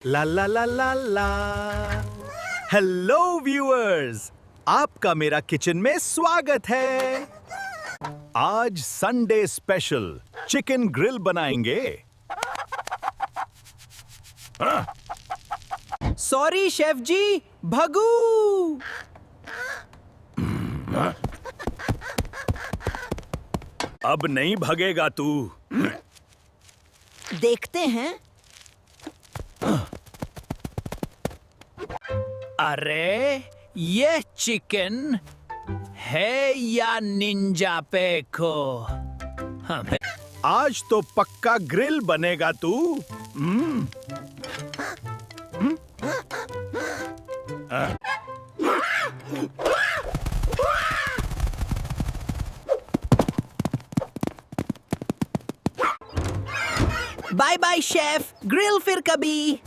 ला ला ला ला ला। Hello viewers, आपका मेरा kitchen में स्वागत है। आज संडे स्पेशल चिकन ग्रिल बनाएंगे। सॉरी शेफ जी, भगू। अब नहीं भगेगा तू। देखते हैं। अरे ये चिकन है या निंजा पेको? हमें आज तो पक्का ग्रिल बनेगा तू। बाय बाय शेफ, ग्रिल फिर कभी।